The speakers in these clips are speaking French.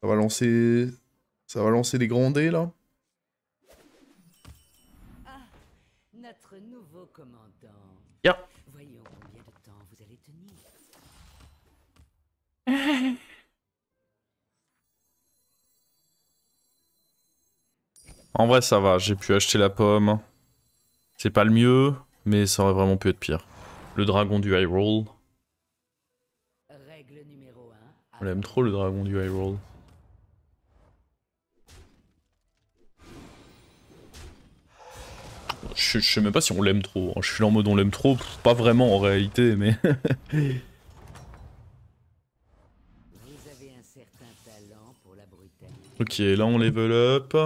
Ça va lancer... Ça va lancer les grands dés, là. Ah, notre nouveau commandant. Ya. Voyons combien de temps vous allez tenir. En vrai, ça va. J'ai pu acheter la pomme. C'est pas le mieux, mais ça aurait vraiment pu être pire. Le dragon du high roll. Règle numéro 1. On l'aime trop, le dragon du high roll. Je sais même pas si on l'aime trop. Je suis là en mode on l'aime trop. Pas vraiment en réalité, mais... Vous avez un certain talent pour la brutalité. Ok, là on level up.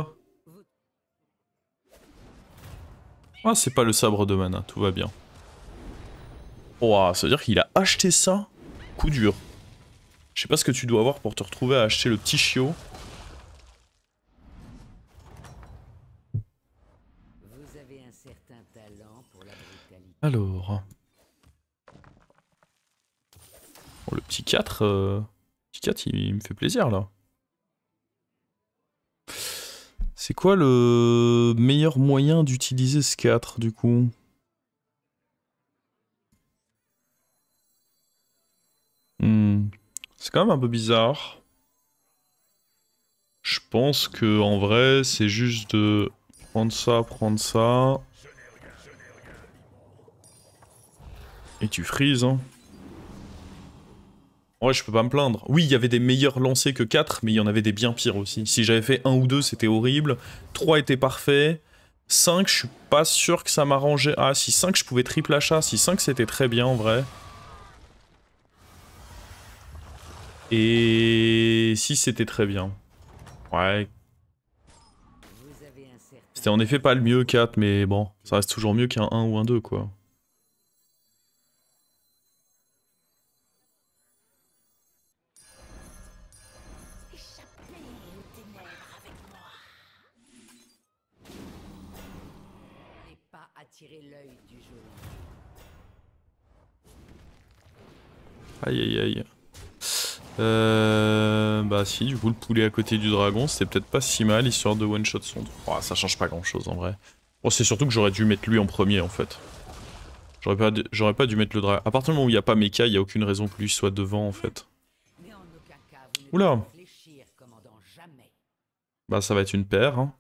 Ah, c'est pas le sabre de mana, tout va bien. Ouah, ça veut dire qu'il a acheté ça? Coup dur. Je sais pas ce que tu dois avoir pour te retrouver à acheter le petit chiot. Vous avez un certain talent pour la brutalité. Alors... Oh, le petit 4, petit 4 il me fait plaisir là. C'est quoi le meilleur moyen d'utiliser ce 4 du coup? C'est quand même un peu bizarre. Je pense que en vrai c'est juste de prendre ça, prendre ça. Et tu freezes hein. Ouais, je peux pas me plaindre. Oui, il y avait des meilleurs lancers que 4, mais il y en avait des bien pires aussi. Si j'avais fait 1 ou 2, c'était horrible. 3 était parfait. 5, je suis pas sûr que ça m'arrangeait. Ah, si 5, je pouvais triple achat. Si 5, c'était très bien en vrai. Et 6, c'était très bien. Ouais. Vous avez un certain C'était en effet pas le mieux 4, mais bon, ça reste toujours mieux qu'un 1 ou un 2, quoi. échappé aux ténèbres avec moi. Et pas attirer l'œil du jour. Aïe aïe aïe. Bah si, du coup le poulet à côté du dragon, c'était peut-être pas si mal, histoire de one-shot son... Oh, ça change pas grand-chose en vrai. Bon, c'est surtout que j'aurais dû mettre lui en premier en fait. J'aurais pas dû mettre le dragon. À partir du moment où il n'y a pas Mecha, il n'y a aucune raison que lui soit devant en fait. Mais en aucun cas, vous ne Oula. devez fléchir, commandant, jamais. Bah ça va être une paire. Hein.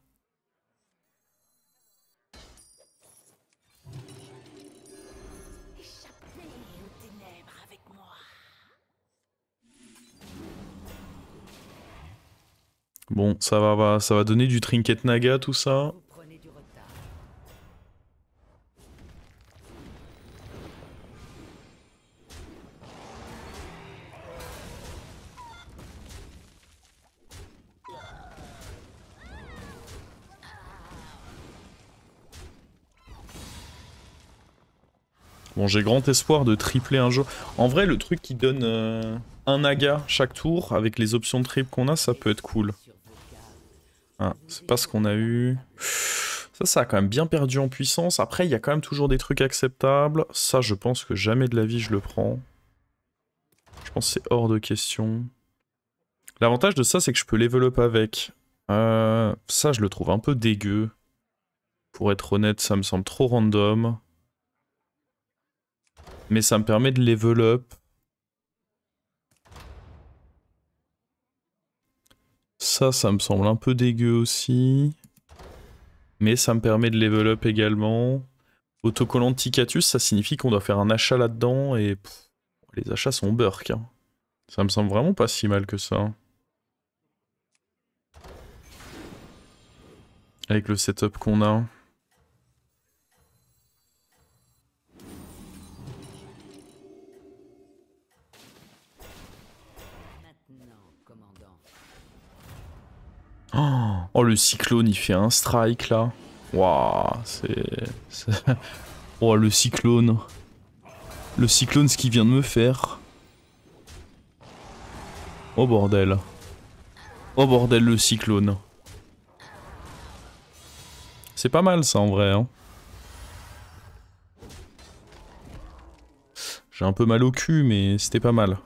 Échappé aux ténèbres avec moi. Bon, ça va donner du trinket naga tout ça. Vous prenez du retard. Bon, j'ai grand espoir de tripler un jour. En vrai, le truc qui donne un naga chaque tour, avec les options de trip qu'on a, ça peut être cool. Sur vos gardes. Ah, c'est pas ce qu'on a eu. Ça a quand même bien perdu en puissance. Après, il y a quand même toujours des trucs acceptables. Ça, je pense que jamais de la vie je le prends. Je pense que c'est hors de question. L'avantage de ça, c'est que je peux level up avec. Ça, je le trouve un peu dégueu. Pour être honnête, ça me semble trop random. Mais ça me permet de level up. Ça me semble un peu dégueu aussi. Mais ça me permet de level up également. Autocollant de Ticatus, ça signifie qu'on doit faire un achat là-dedans et... pff, les achats sont burk. Hein. Ça me semble vraiment pas si mal que ça. Avec le setup qu'on a. Maintenant, commandant. Oh, le cyclone, il fait un strike là. Waouh, Oh, le cyclone. Le cyclone, ce qu'il vient de me faire. Oh bordel. Oh bordel, le cyclone. C'est pas mal ça en vrai. Hein. J'ai un peu mal au cul, mais c'était pas mal.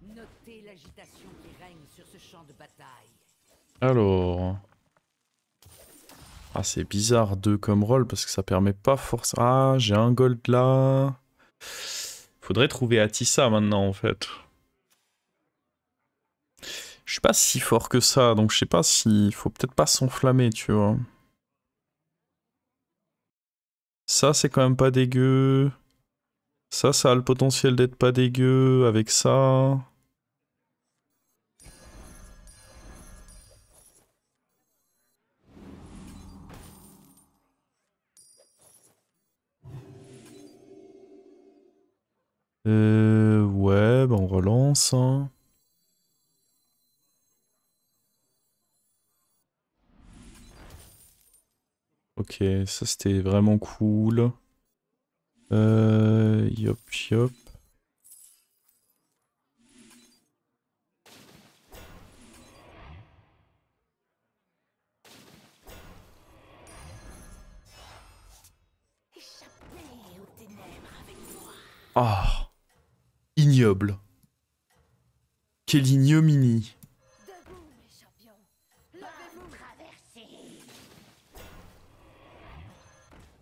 Notez l'agitation. l'agitation qui règne sur ce champ de bataille. Alors... Ah, c'est bizarre 2 comme rôle parce que ça permet pas forcément... Ah, j'ai un gold là. Faudrait trouver Atissa maintenant en fait. Je suis pas si fort que ça, donc je sais pas si... Faut peut-être pas s'enflammer, tu vois. Ça, c'est quand même pas dégueu. Ça a le potentiel d'être pas dégueu avec ça. Ouais, bah on relance, hein. Ok, ça c'était vraiment cool. Yop, yop. Ah, ignoble. Quelle ignominie. Debout, mes champions. Levez-vous. Traversez.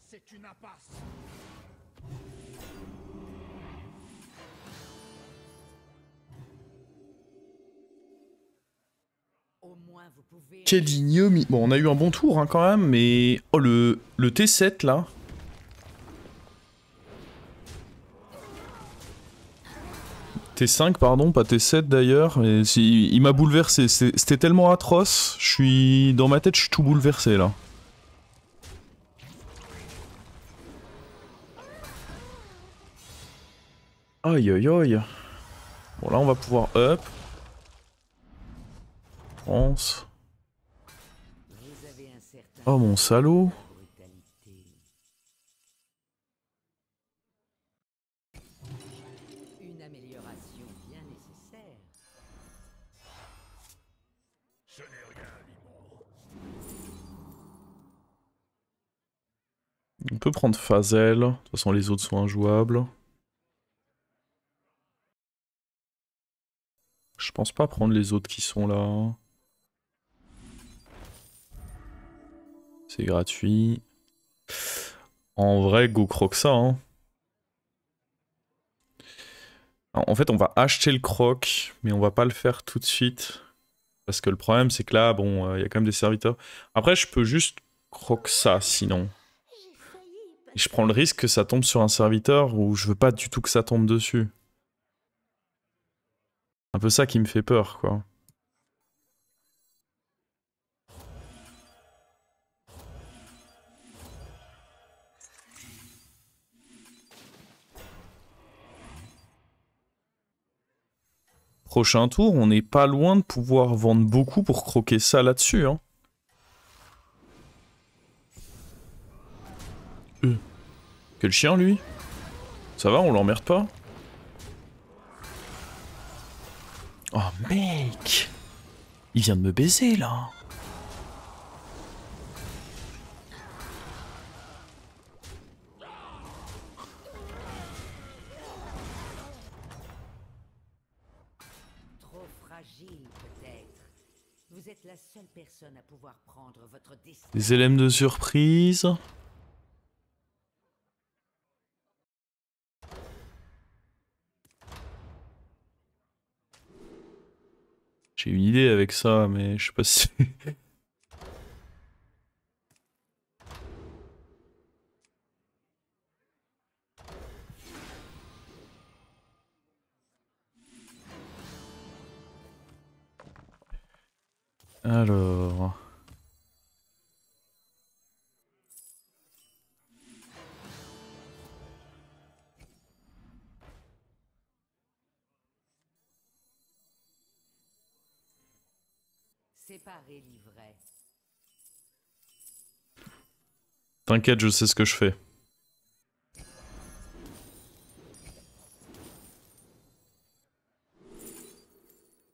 C'est une impasse. Au moins vous pouvez... Quelle ignominie. Bon, on a eu un bon tour hein, quand même, mais... Oh, le T7 là. T5 pardon, pas T7 d'ailleurs, mais il m'a bouleversé, c'était tellement atroce, dans ma tête je suis tout bouleversé là. Aïe aïe aïe. Bon là on va pouvoir up. France. Vous avez un certain Oh mon salaud. brutalité. Une amélioration bien nécessaire. Ce n'est rien, Limon. On peut prendre Fazel, de toute façon les autres sont injouables. Je pense pas prendre les autres qui sont là. C'est gratuit. En vrai, go croque ça, hein. En fait, on va acheter le croc, mais on va pas le faire tout de suite. Parce que le problème, c'est que là, bon, y a quand même des serviteurs. Après, je peux juste croque ça, sinon. J'ai failli. Et je prends le risque que ça tombe sur un serviteur où je veux pas du tout que ça tombe dessus. Un peu ça qui me fait peur, quoi. Prochain tour, on n'est pas loin de pouvoir vendre beaucoup pour croquer ça là-dessus, hein. Quel chien, lui? Ça va, on l'emmerde pas? Oh, mec! Il vient de me baiser, là. Trop fragile peut-être. Vous êtes la seule personne à pouvoir prendre votre destin. Des LM de surprise. J'ai une idée avec ça, mais je sais pas si... Alors... Séparer l'ivraie. T'inquiète, je sais ce que je fais.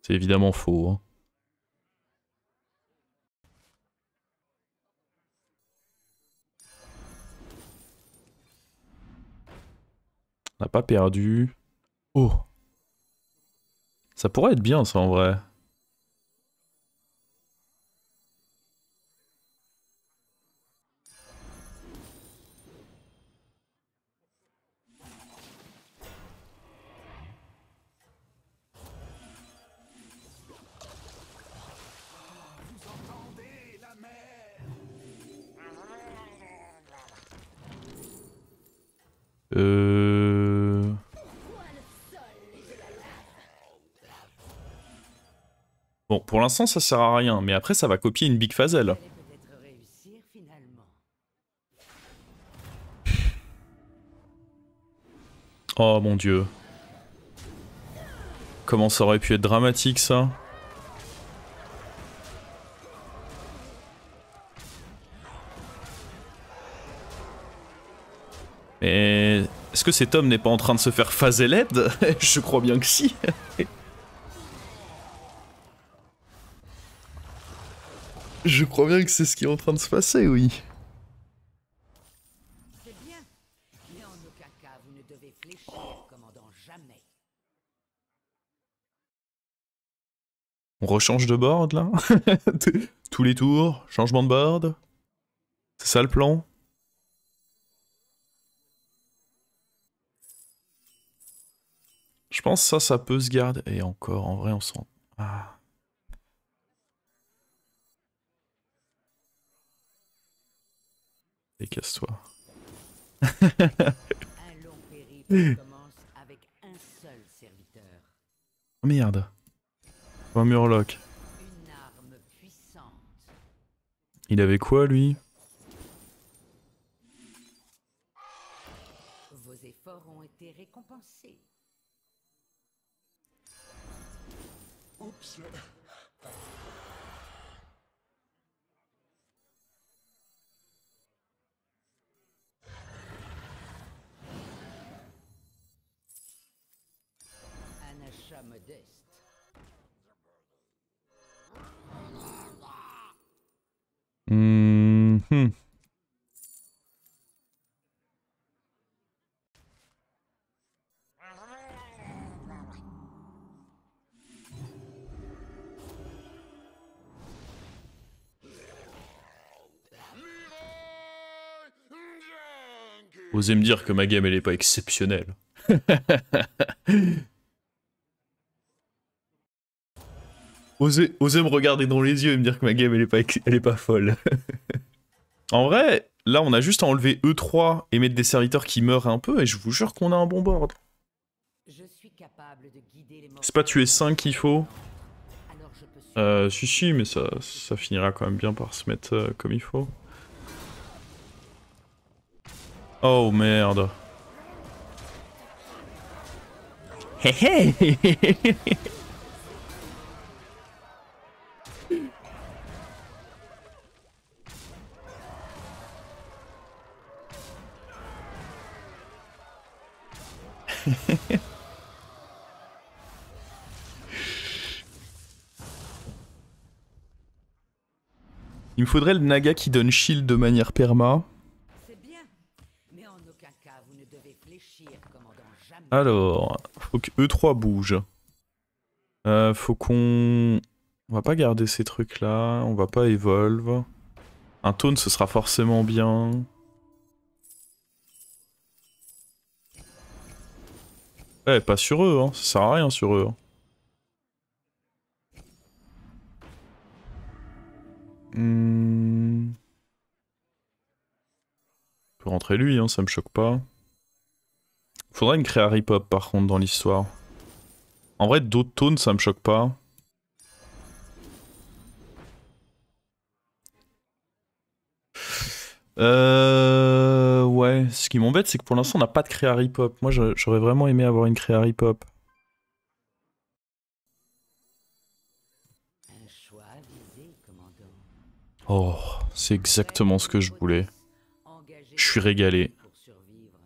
C'est évidemment faux, hein. On n'a pas perdu. Oh! Ça pourrait être bien ça en vrai. Bon, pour l'instant ça sert à rien, mais après ça va copier une Big Phasel. Allez peut-être réussir finalement. Oh mon dieu. Comment ça aurait pu être dramatique ça? Mais est-ce que cet homme n'est pas en train de se faire Phaseled? Je crois bien que si. Je crois bien que c'est ce qui est en train de se passer, oui. C'est bien, mais en aucun cas vous ne devez fléchir, commandant, jamais. On rechange de board là? Tous les tours, changement de board? C'est ça le plan? Je pense que ça peut se garder. Et encore, en vrai, on s'en... Ah. Et casse-toi. Un long périple commence avec un seul serviteur. Oh merde. Un Murloc. Une arme puissante. Il avait quoi lui? Vos efforts ont été récompensés. Oups. Un achat modeste. Mhm. Osez me dire que ma game elle est pas exceptionnelle. Osez me regarder dans les yeux et me dire que ma game elle est pas folle. En vrai, là on a juste à enlever E3 et mettre des serviteurs qui meurent un peu et je vous jure qu'on a un bon board. Je suis capable de guider les C'est pas tuer 5 qu'il faut. Alors je peux Si, mais ça finira quand même bien par se mettre comme il faut. Oh merde. Hé hé. Il me faudrait le Naga qui donne shield de manière perma. C'est bien, mais en aucun cas vous ne devez fléchir, commandant, jamais. Alors, faut que E3 bouge. Faut qu'on... On va pas garder ces trucs là, on va pas evolve. Un taunt ce sera forcément bien. Ouais, pas sur eux, hein. Ça sert à rien sur eux. Hein. On peut rentrer lui, hein, ça me choque pas. Faudrait une créa Ripop par contre dans l'histoire. En vrai, d'autres taunts ça me choque pas. Ouais, ce qui m'embête c'est que pour l'instant on n'a pas de créa Ripop. Moi j'aurais vraiment aimé avoir une créa Ripop. Un choix avisé, commandant. Oh, c'est exactement ce que je voulais. Engagez Je suis régalé. pour survivre.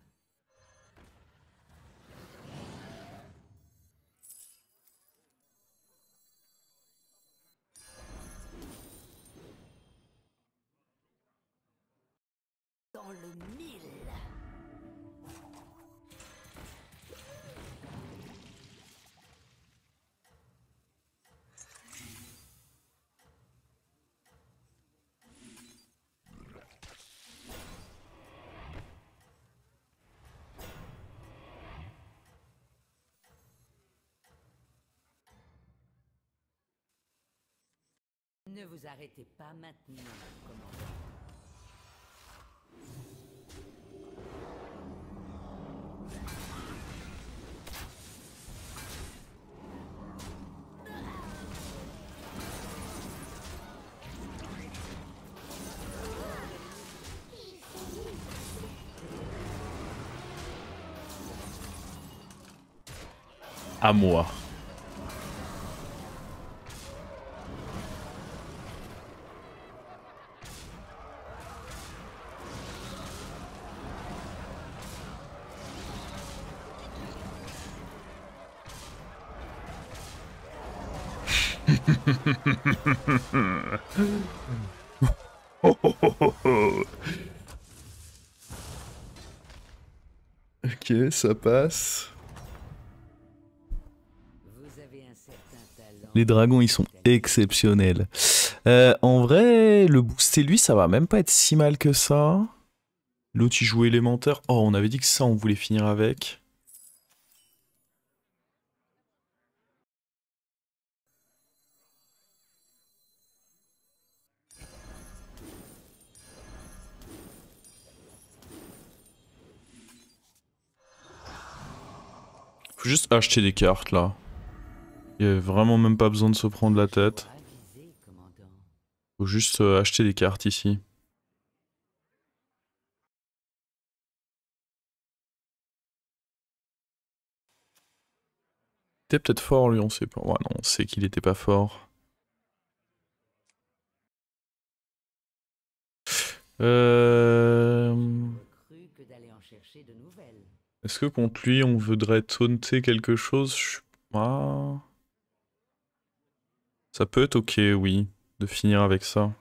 Dans le mille. Ne vous arrêtez pas maintenant, commandant. À moi. Ok, ça passe. Vous avez un certain talent. Les dragons, ils sont exceptionnels. En vrai, le booster, lui, ça va même pas être si mal que ça. L'autre, il joue élémentaire. Oh, on avait dit que ça, on voulait finir avec. Faut juste acheter des cartes, là. Il y a vraiment même pas besoin de se prendre la tête. Avisé, commandant. Faut juste acheter des cartes ici. Il était peut-être fort, lui, on sait pas. Ouais, non, on sait qu'il était pas fort. Cru que d'aller en chercher de nouvelles. Est-ce que contre lui, on voudrait taunter quelque chose? Ah. Ça peut être ok, oui, de finir avec ça.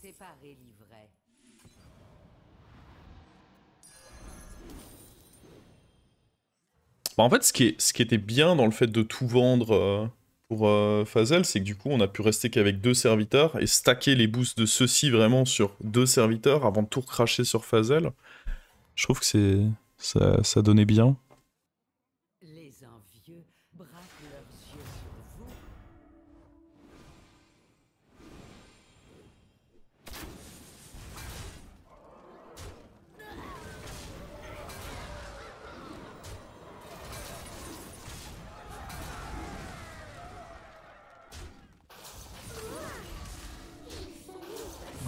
Séparer l'ivraie. Bah, en fait, ce qui était bien dans le fait de tout vendre pour Fazel, c'est que du coup, on a pu rester qu'avec 2 serviteurs et stacker les boosts de ceux-ci vraiment sur 2 serviteurs avant de tout recracher sur Fazel. Je trouve que ça donnait bien. Les envieux braquent leurs yeux sur vous.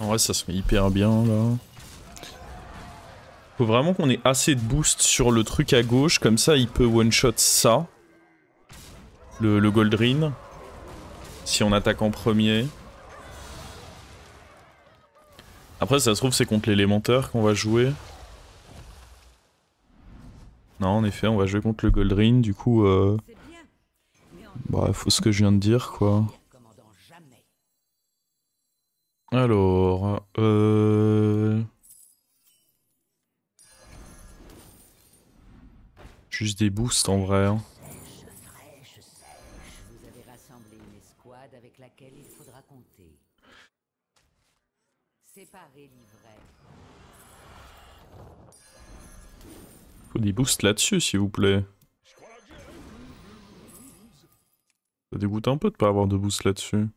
En vrai, ça se met hyper bien là. Faut vraiment qu'on ait assez de boost sur le truc à gauche, comme ça il peut one-shot ça. Le Goldrin. Si on attaque en premier. Après, ça se trouve, c'est contre l'élémentaire qu'on va jouer. Non, en effet, on va jouer contre le Goldrin, du coup, C'est bien. Mais en bah, faut ce que je viens de dire, quoi. commandant jamais. Alors, juste des boosts en vrai. Hein. Vous avez rassemblé une escouade avec laquelle il faudra compter. Séparer l'ivraie. Faut des boosts là-dessus, s'il vous plaît. Ça dégoûte un peu de pas avoir de boost là-dessus.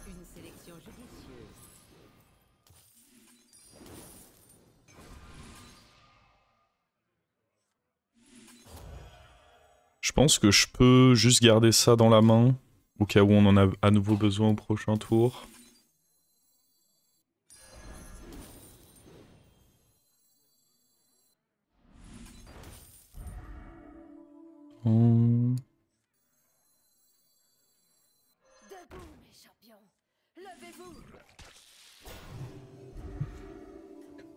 Une sélection judicieuse. Je pense que je peux juste garder ça dans la main, au cas où on en a à nouveau besoin au prochain tour. Hum. Debout, mes champions. Levez-vous.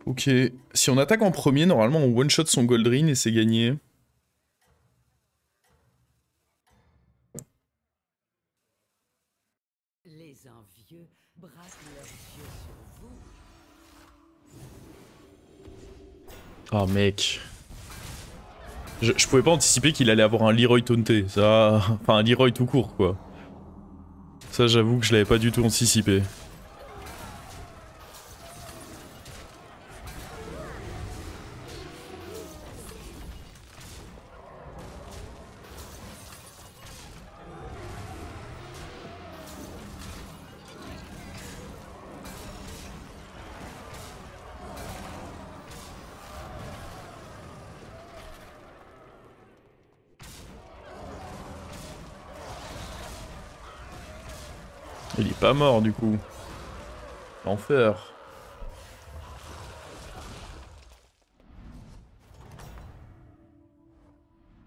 Ok, si on attaque en premier, normalement on one-shot son Goldrin et c'est gagné. Les envieux braquent leurs yeux sur vous. Ah mec. Je pouvais pas anticiper qu'il allait avoir un Leroy taunté, ça... Enfin un Leroy tout court quoi. Ça, j'avoue que je l'avais pas du tout anticipé. Il est pas mort du coup. L'enfer.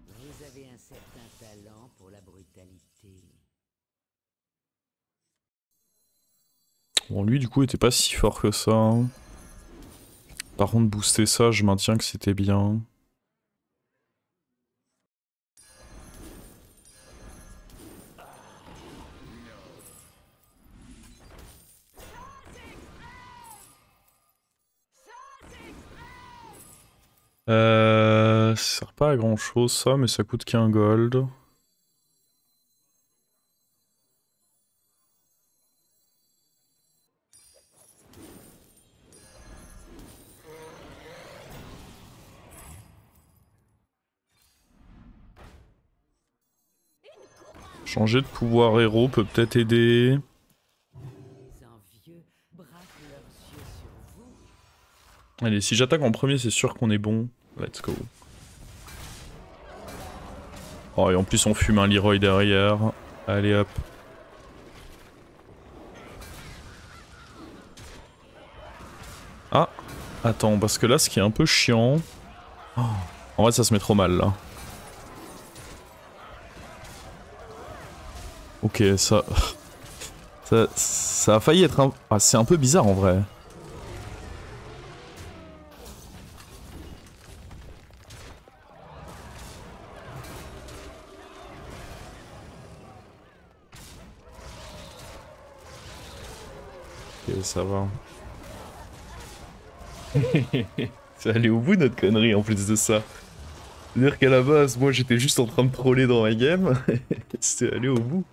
Vous avez un certain talent pour la brutalité. Bon, lui du coup était pas si fort que ça. Hein. Par contre, booster ça, je maintiens que c'était bien. Ça sert pas à grand chose ça, mais ça coûte qu'un gold. Changer de pouvoir héros peut peut-être aider. Les envieux braquent leurs yeux sur vous. Allez, si j'attaque en premier, c'est sûr qu'on est bon. Let's go. Oh, et en plus, on fume un Leroy derrière. Allez hop. Ah, attends, parce que là, ce qui est un peu chiant. Oh, en vrai, ça se met trop mal là. Ok, ça a failli être un... Ah, c'est un peu bizarre en vrai. Ok, ça va. C'est allé au bout notre connerie en plus de ça. C'est-à-dire qu'à la base, moi j'étais juste en train de troller dans ma game. C'était allé au bout.